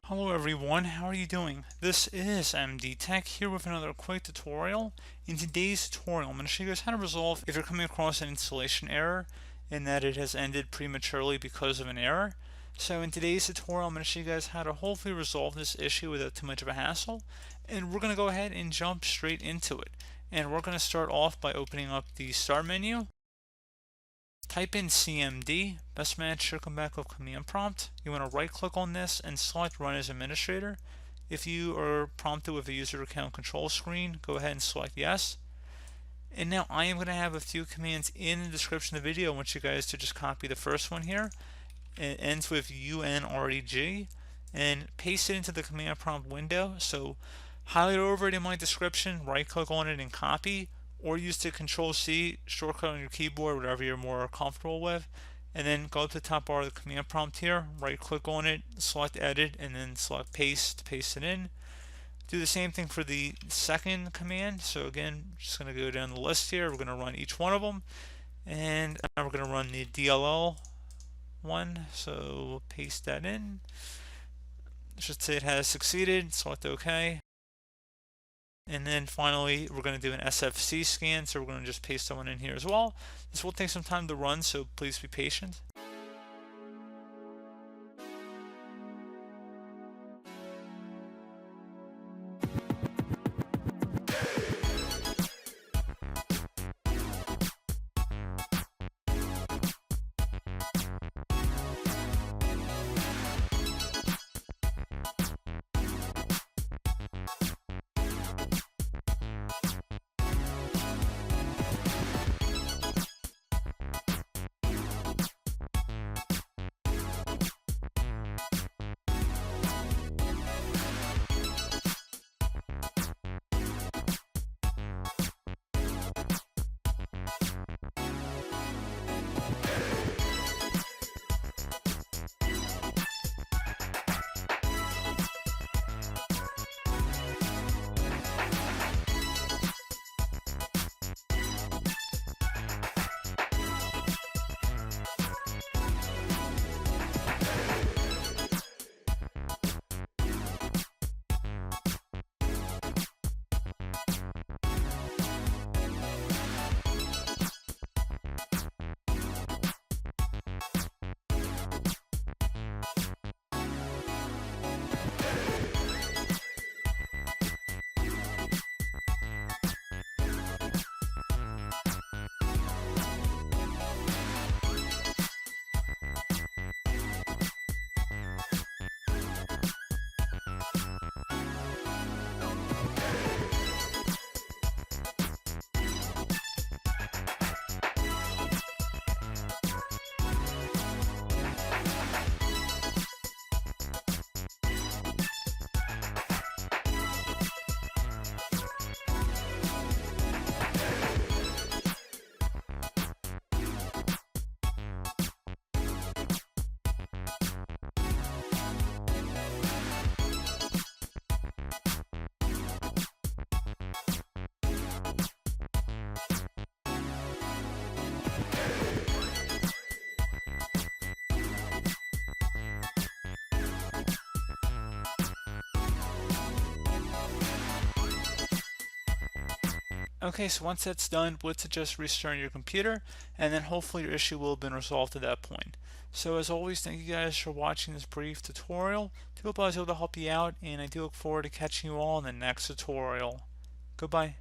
Hello everyone, how are you doing? This is MD Tech here with another quick tutorial. In today's tutorial, I'm going to show you guys how to resolve if you're coming across an installation error and that it has ended prematurely because of an error. So in today's tutorial, I'm going to show you guys how to hopefully resolve this issue without too much of a hassle. And we're going to go ahead and jump straight into it. And we're going to start off by opening up the Start menu. Type in CMD, best match should come back with command prompt. You want to right click on this and select run as administrator. If you are prompted with a user account control screen, go ahead and select yes. And now I am going to have a few commands in the description of the video. I want you guys to just copy the first one here. It ends with unreg and paste it into the command prompt window. So highlight over it in my description, right click on it and copy, or use the Control-C shortcut on your keyboard, whatever you're more comfortable with, and then go to the top bar of the command prompt here, right click on it, select edit, and then select paste to paste it in. Do the same thing for the second command. So again, just going to go down the list here. We're going to run each one of them, and now we're going to run the DLL one. So paste that in. I should say it has succeeded. Select OK. And then finally, we're going to do an SFC scan, so we're going to just paste that one in here as well. This will take some time to run, so please be patient. Okay, so once that's done, let's just restart your computer, and then hopefully your issue will have been resolved at that point. So as always, thank you guys for watching this brief tutorial. I hope I was able to help you out, and I do look forward to catching you all in the next tutorial. Goodbye.